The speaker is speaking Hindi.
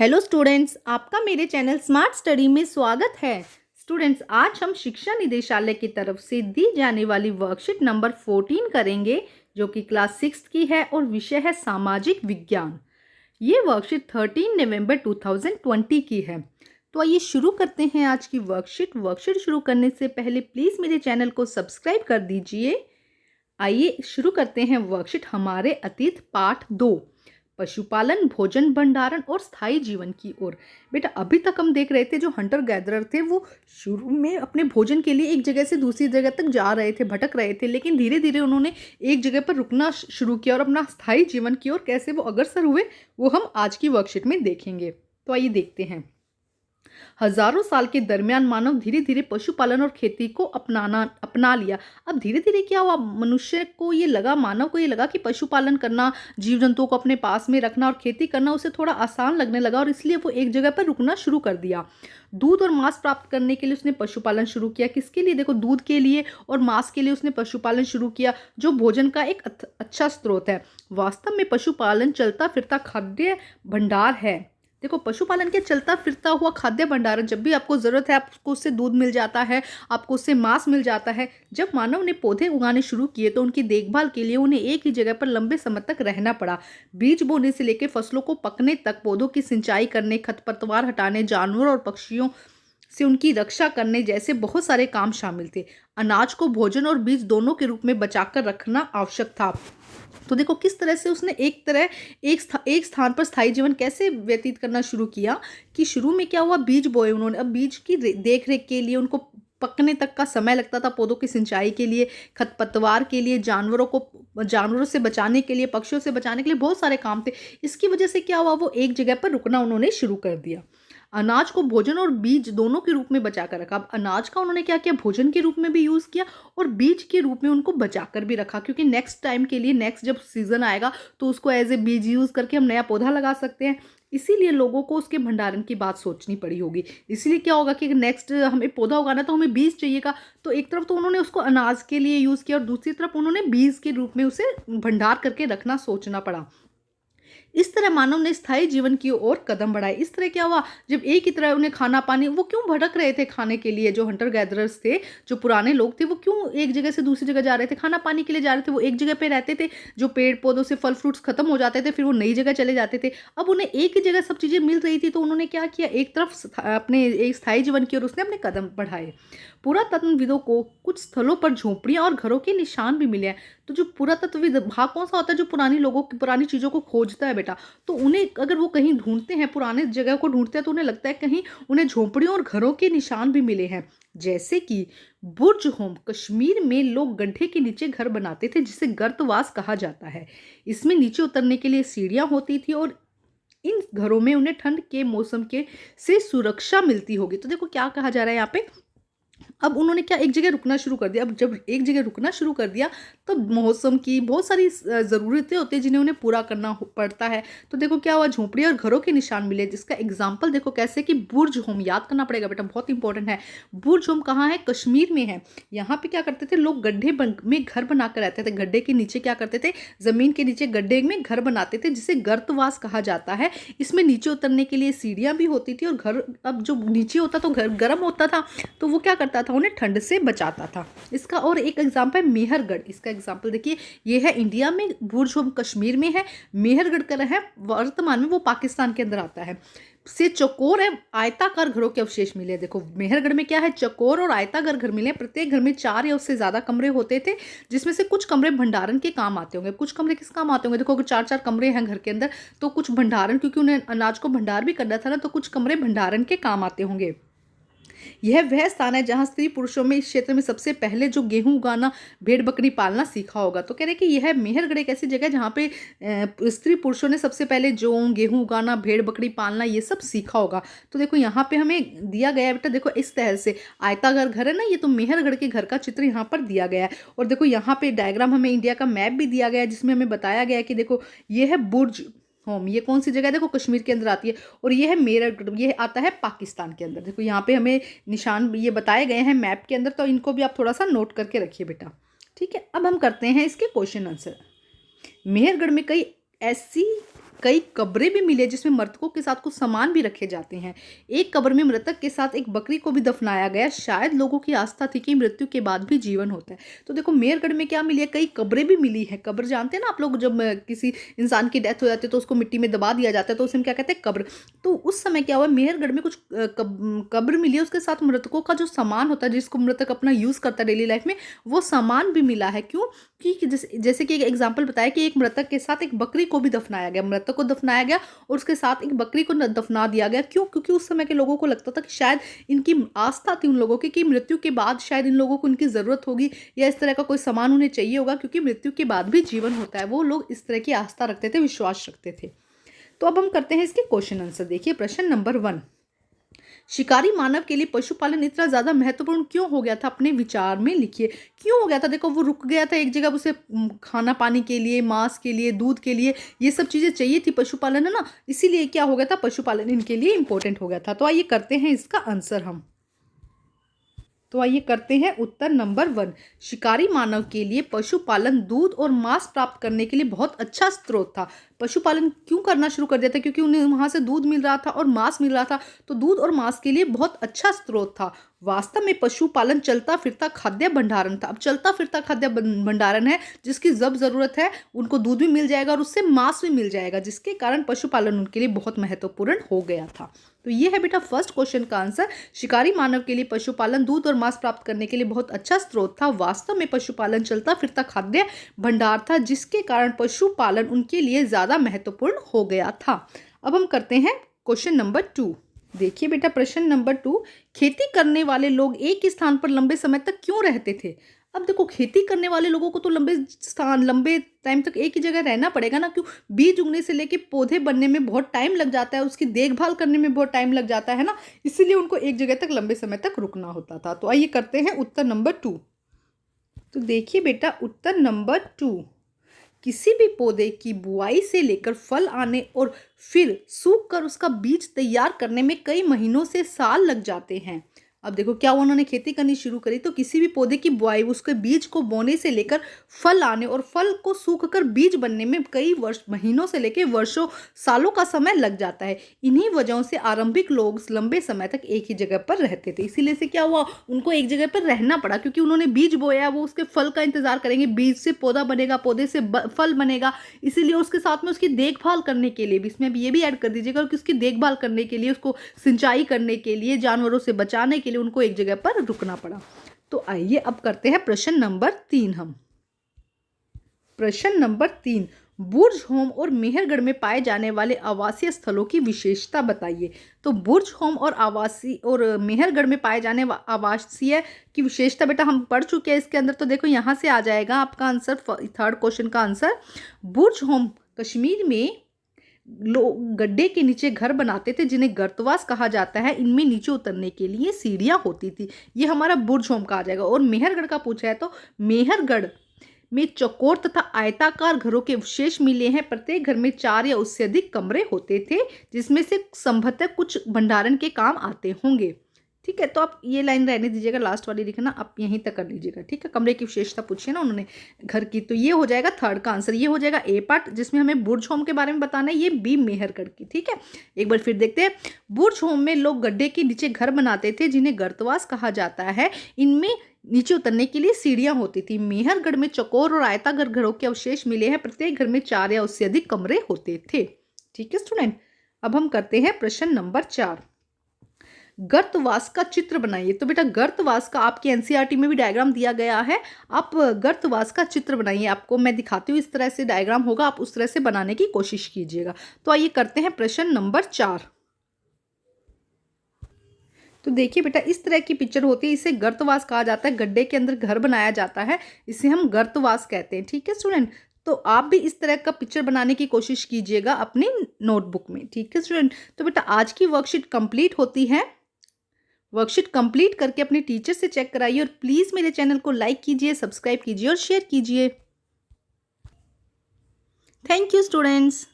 हेलो स्टूडेंट्स, आपका मेरे चैनल स्मार्ट स्टडी में स्वागत है। स्टूडेंट्स, आज हम शिक्षा निदेशालय की तरफ से दी जाने वाली वर्कशीट नंबर 14 करेंगे, जो कि क्लास 6 की है और विषय है सामाजिक विज्ञान। ये वर्कशीट 13 नवंबर 2020 की है। तो आइए शुरू करते हैं आज की वर्कशीट शुरू करने से पहले प्लीज़ मेरे चैनल को सब्सक्राइब कर दीजिए। आइए शुरू करते हैं वर्कशीट हमारे अतीत पाठ 2, पशुपालन, भोजन भंडारण और स्थायी जीवन की ओर। बेटा, अभी तक हम देख रहे थे जो हंटर गैदरर थे वो शुरू में अपने भोजन के लिए एक जगह से दूसरी जगह तक जा रहे थे, भटक रहे थे, लेकिन धीरे धीरे उन्होंने एक जगह पर रुकना शुरू किया और अपना स्थायी जीवन की ओर कैसे वो अग्रसर हुए वो हम आज की वर्कशीट में देखेंगे। तो आइए देखते हैं। हजारों साल के दरमियान मानव धीरे धीरे पशुपालन और खेती को अपना लिया। अब धीरे धीरे क्या हुआ, मनुष्य को ये लगा, मानव को ये लगा कि पशुपालन करना, जीव जंतुओं को अपने पास में रखना और खेती करना उसे थोड़ा आसान लगने लगा, और इसलिए वो एक जगह पर रुकना शुरू कर दिया। दूध और मांस प्राप्त करने के लिए उसने पशुपालन शुरू किया। किसके लिए? देखो, दूध के लिए और मांस के लिए उसने पशुपालन शुरू किया, जो भोजन का एक अच्छा स्रोत है। वास्तव में पशुपालन चलता फिरता खाद्य भंडार है। देखो, पशुपालन के चलता फिरता हुआ खाद्य भंडारण, जब भी आपको ज़रूरत है आपको उससे दूध मिल जाता है, आपको उससे मांस मिल जाता है। जब मानव ने पौधे उगाने शुरू किए तो उनकी देखभाल के लिए उन्हें एक ही जगह पर लंबे समय तक रहना पड़ा। बीज बोने से लेकर फसलों को पकने तक, पौधों की सिंचाई करने, खरपतवार हटाने, जानवरों और पक्षियों से उनकी रक्षा करने जैसे बहुत सारे काम शामिल थे। अनाज को भोजन और बीज दोनों के रूप में बचाकर रखना आवश्यक था। तो देखो किस तरह से उसने एक स्थान पर स्थायी जीवन कैसे व्यतीत करना शुरू किया कि शुरू में क्या हुआ, बीज बोए उन्होंने। अब बीज की देख रेख के लिए उनको पकने तक का समय लगता था, पौधों की सिंचाई के लिए, खरपतवार के लिए, जानवरों से बचाने के लिए, पक्षियों से बचाने के लिए बहुत सारे काम थे। इसकी वजह से क्या हुआ, वो एक जगह पर रुकना उन्होंने शुरू कर दिया। अनाज को भोजन और बीज दोनों के रूप में बचा कर रखा। अब अनाज का उन्होंने क्या किया, भोजन के रूप में भी यूज़ किया और बीज के रूप में उनको बचा कर भी रखा, क्योंकि नेक्स्ट टाइम के लिए, नेक्स्ट जब सीजन आएगा तो उसको एज ए बीज यूज़ करके हम नया पौधा लगा सकते हैं। इसीलिए लोगों को उसके भंडारण की बात सोचनी पड़ी होगी। इसीलिए क्या होगा कि नेक्स्ट हमें पौधा उगाना तो हमें बीज चाहिएगा, तो एक तरफ तो उन्होंने उसको अनाज के लिए यूज़ किया और दूसरी तरफ उन्होंने बीज के रूप में उसे भंडार करके रखना सोचना पड़ा। इस तरह मानव ने स्थायी जीवन की ओर कदम बढ़ाए। इस तरह क्या हुआ, जब एक ही तरह उन्हें खाना पानी, वो क्यों भटक रहे थे खाने के लिए, जो हंटर गैदरर्स थे, जो पुराने लोग थे, वो क्यों एक जगह से दूसरी जगह जा रहे थे, खाना पानी के लिए जा रहे थे। वो एक जगह पे रहते थे, जो पेड़ पौधों से फल फ्रूट्स खत्म हो जाते थे, फिर वो नई जगह चले जाते थे। अब उन्हें एक ही जगह सब चीज़ें मिल रही थी, तो उन्होंने क्या किया, एक तरफ अपने एक स्थायी जीवन की ओर उसने अपने कदम बढ़ाए। पुरातत्वविदों को कुछ स्थलों पर झोपड़ियां और घरों के निशान भी मिले हैं। तो जो पुरातत्वविद भाग कौन सा होता है, जो पुरानी चीज़ों को खोजता है बेटा, तो उन्हें अगर वो कहीं ढूंढते हैं, पुराने जगह को ढूंढते हैं, तो उन्हें लगता है कहीं उन्हें झोंपड़ियों और घरों के निशान भी मिले हैं। जैसे कि बुर्ज होम, कश्मीर में लोग गड्ढे के नीचे घर बनाते थे, जिसे गर्तवास कहा जाता है। इसमें नीचे उतरने के लिए सीढ़ियां होती थी और इन घरों में उन्हें ठंड के मौसम के से सुरक्षा मिलती होगी। तो देखो क्या कहा जा रहा है यहाँ पे, अब उन्होंने क्या, एक जगह रुकना शुरू कर दिया। अब जब एक जगह रुकना शुरू कर दिया तो मौसम की बहुत सारी ज़रूरतें होती है जिन्हें उन्हें पूरा करना पड़ता है। तो देखो क्या हुआ, झोंपड़ी और घरों के निशान मिले, जिसका एग्जाम्पल देखो कैसे कि बुर्ज होम, याद करना पड़ेगा बेटा, बहुत इंपॉर्टेंट है। बुर्ज होम कहाँ है, कश्मीर में है। यहाँ पे क्या करते थे लोग, गड्ढे में घर बनाकर रहते थे। गड्ढे के नीचे क्या करते थे, जमीन के नीचे गड्ढे में घर बनाते थे, जिसे गर्तवास कहा जाता है। इसमें नीचे उतरने के लिए सीढ़ियाँ भी होती थी और घर, अब जो नीचे होता तो घर गर्म होता था, तो वो क्या करता था, उन्हें ठंड से बचाता था। इसका और एक एग्जाम्पल है मेहरगढ़। इसका एग्जाम्पल देखिए, ये है इंडिया में, बुर्ज होम कश्मीर में है, मेहरगढ़ का है वर्तमान में वो पाकिस्तान के अंदर आता है। से चौकोर एवं आयताकार घरों के अवशेष मिले। देखो मेहरगढ़ में क्या है, चौकोर और आयताकार घर मिले। प्रत्येक घर में 4 या उससे ज्यादा कमरे होते थे, जिसमें से कुछ कमरे भंडारण के काम आते होंगे। कुछ कमरे किस काम आते होंगे, देखो अगर 4-4 कमरे हैं घर के अंदर, तो कुछ भंडारण, क्योंकि उन्हें अनाज को भंडार भी करना था ना, तो कुछ कमरे भंडारण के काम आते होंगे। यह वह स्थान है जहां स्त्री पुरुषों में इस क्षेत्र में सबसे पहले जो गेहूं उगाना, भेड़ बकरी पालना सीखा होगा। तो कह रहे कि यह मेहरगढ़ एक ऐसी जगह है जहाँ पे स्त्री पुरुषों ने सबसे पहले जो गेहूं उगाना, भेड़ बकरी पालना, ये सब सीखा होगा। तो देखो यहाँ पे हमें दिया गया है बेटा, देखो इस तरह से आयताकार घर है ना, ये तो मेहरगढ़ के घर का चित्र यहाँ पर दिया गया है। और देखो यहाँ पे डायग्राम हमें इंडिया का मैप भी दिया गया है, जिसमें हमें बताया गया है कि देखो ये है बुर्ज होम, ये कौन सी जगह है, देखो कश्मीर के अंदर आती है। और ये है मेरठ, ये आता है पाकिस्तान के अंदर। देखो यहाँ पे हमें निशान ये बताए गए हैं मैप के अंदर, तो इनको भी आप थोड़ा सा नोट करके रखिए बेटा, ठीक है। अब हम करते हैं इसके क्वेश्चन आंसर। मेहरगढ़ में कई ऐसी कई कब्रें भी मिली है जिसमें मृतकों के साथ कुछ सामान भी रखे जाते हैं। एक कब्र में मृतक के साथ एक बकरी को भी दफनाया गया। शायद लोगों की आस्था थी कि मृत्यु के बाद भी जीवन होता है। तो देखो मेहरगढ़ में क्या मिली है, कई कब्रें भी मिली है। कब्र जानते हैं ना आप लोग, जब किसी इंसान की डेथ हो जाती है तो उसको मिट्टी में दबा दिया जाता है, तो उसे हम क्या कहते हैं, कब्र। तो उस समय क्या हुआ, मेहरगढ़ में कुछ कब्र मिली है, उसके साथ मृतकों का जो सामान होता है जिसको मृतक अपना यूज़ करता है डेली लाइफ में, वो सामान भी मिला है। क्यों? कि जैसे कि एक एग्जाम्पल बताया कि एक मृतक के साथ एक बकरी को भी दफनाया गया, मृतक को दफनाया गया और उसके साथ एक बकरी को दफना दिया गया। क्यों? क्योंकि उस समय के लोगों को लगता था कि शायद इनकी आस्था थी उन लोगों की कि मृत्यु के बाद शायद इन लोगों को उनकी ज़रूरत होगी या इस तरह का कोई सामान उन्हें चाहिए होगा, क्योंकि मृत्यु के बाद भी जीवन होता है। वो लोग इस तरह की आस्था रखते थे, विश्वास रखते थे। तो अब हम करते हैं इसके क्वेश्चन आंसर। देखिए प्रश्न नंबर 1, शिकारी मानव के लिए पशुपालन इतना ज़्यादा महत्वपूर्ण क्यों हो गया था, अपने विचार में लिखिए। क्यों हो गया था? देखो वो रुक गया था एक जगह, उसे खाना पानी के लिए, मांस के लिए, दूध के लिए, ये सब चीज़ें चाहिए थी, पशुपालन है ना, इसीलिए क्या हो गया था, पशुपालन इनके लिए इंपॉर्टेंट हो गया था। तो आइए करते हैं इसका आंसर हम। तो आइए करते हैं उत्तर नंबर 1, शिकारी मानव के लिए पशुपालन दूध और मांस प्राप्त करने के लिए बहुत अच्छा स्रोत था। पशुपालन क्यों करना शुरू कर दिया था? क्योंकि उन्हें वहां से दूध मिल रहा था और मांस मिल रहा था, तो दूध और मांस के लिए बहुत अच्छा स्रोत था। वास्तव में पशुपालन चलता फिरता खाद्य भंडारण था। अब चलता फिरता खाद्य भंडारण है, जिसकी जब जरूरत है उनको दूध भी मिल जाएगा और उससे मांस भी मिल जाएगा, जिसके कारण पशुपालन उनके लिए बहुत महत्वपूर्ण हो गया था। तो ये है बेटा फर्स्ट क्वेश्चन का आंसर। शिकारी मानव के लिए पशुपालन दूध और मांस प्राप्त करने के लिए बहुत अच्छा स्रोत था। वास्तव में पशुपालन चलता फिरता खाद्य भंडार था, जिसके कारण पशुपालन उनके लिए ज्यादा महत्वपूर्ण हो गया था। अब हम करते हैं क्वेश्चन नंबर 2। देखिए बेटा प्रश्न नंबर 2, खेती करने वाले लोग एक ही स्थान पर लंबे समय तक क्यों रहते थे? अब देखो खेती करने वाले लोगों को तो लंबे टाइम तक एक ही जगह रहना पड़ेगा ना। क्यों? बीज उगने से लेके पौधे बनने में बहुत टाइम लग जाता है, उसकी देखभाल करने में बहुत टाइम लग जाता है ना, इसीलिए उनको एक जगह तक लंबे समय तक रुकना होता था। तो आइए करते हैं उत्तर नंबर 2। तो देखिए बेटा उत्तर नंबर 2, किसी भी पौधे की बुआई से लेकर फल आने और फिर सूख कर उसका बीज तैयार करने में कई महीनों से साल लग जाते हैं। अब देखो क्या उन्होंने खेती करनी शुरू करी, तो किसी भी पौधे की बुआई, उसके बीज को बोने से लेकर फल आने और फल को सूख कर बीज बनने में कई महीनों से लेकर वर्षों सालों का समय लग जाता है। इन्हीं वजहों से आरंभिक लोग लंबे समय तक एक ही जगह पर रहते थे। इसीलिए से क्या हुआ, उनको एक जगह पर रहना पड़ा, क्योंकि उन्होंने बीज बोया, वो उसके फल का इंतजार करेंगे, बीज से पौधा बनेगा, पौधे से फल बनेगा, इसीलिए उसके साथ में उसकी देखभाल करने के लिए भी, इसमें भी ये भी ऐड कर दीजिएगा कि उसकी देखभाल करने के लिए, उसको सिंचाई करने के लिए, जानवरों से बचाने के लिए उनको एक जगह पर रुकना पड़ा। तो आइए अब करते हैं प्रश्न नंबर 3 हम। प्रश्न नंबर 3, बुर्ज होम और मेहरगढ़ में पाए जाने वाले आवासीय स्थलों की विशेषता बताइए। तो बुर्ज होम और आवासीय और मेहरगढ़ में पाए जाने आवासीय की विशेषता बेटा हम पढ़ चुके हैं इसके अंदर। तो देखो यहाँ से आ जाएगा आपका आंसर, थर्ड क्वेश्चन का आंसर। बुर्ज होम कश्मीर में लोग गड्ढे के नीचे घर बनाते थे, जिन्हें गर्तवास कहा जाता है। इनमें नीचे उतरने के लिए सीढ़ियां होती थी। ये हमारा बुर्ज होम का आ जाएगा। और मेहरगढ़ का पूछा है तो मेहरगढ़ में चौकोर तथा आयताकार घरों के अवशेष मिले हैं। प्रत्येक घर में 4 या उससे अधिक कमरे होते थे, जिसमें से संभवतः कुछ भंडारण के काम आते होंगे। ठीक है, तो आप ये लाइन रहने दीजिएगा, लास्ट वाली लिखना आप यहीं तक कर लीजिएगा। ठीक है, कमरे की विशेषता पूछिए ना उन्होंने घर की, तो ये हो जाएगा थर्ड का आंसर। ये हो जाएगा ए पार्ट, जिसमें हमें बुर्ज होम के बारे में बताना है। ये बी मेहरगढ़ की। ठीक है, एक बार फिर देखते हैं। बुर्ज होम में लोग गड्ढे के नीचे घर बनाते थे, जिन्हें गर्तवास कहा जाता है। इनमें नीचे उतरने के लिए सीढ़ियां होती थी। मेहरगढ़ में चौकोर और आयताकार घरों के अवशेष मिले हैं। प्रत्येक घर में 4 या उससे अधिक कमरे होते थे। ठीक है स्टूडेंट, अब हम करते हैं प्रश्न नंबर 4, गर्तवास का चित्र बनाइए। तो बेटा गर्तवास का आपकी एनसीईआरटी में भी डायग्राम दिया गया है। आप गर्तवास का चित्र बनाइए। आपको मैं दिखाती हूँ, इस तरह से डायग्राम होगा, आप उस तरह से बनाने की कोशिश कीजिएगा। तो आइए करते हैं प्रश्न नंबर 4। तो देखिए बेटा इस तरह की पिक्चर होती है, इसे गर्तवास कहा जाता है। गड्ढे के अंदर घर बनाया जाता है, इसे हम गर्तवास कहते हैं। ठीक है स्टूडेंट, तो आप भी इस तरह का पिक्चर बनाने की कोशिश कीजिएगा अपनी नोटबुक में। ठीक है स्टूडेंट, तो बेटा आज की वर्कशीट कंप्लीट होती है। वर्कशीट कंप्लीट करके अपने टीचर से चेक कराइए और प्लीज़ मेरे चैनल को लाइक कीजिए, सब्सक्राइब कीजिए और शेयर कीजिए। Thank you students.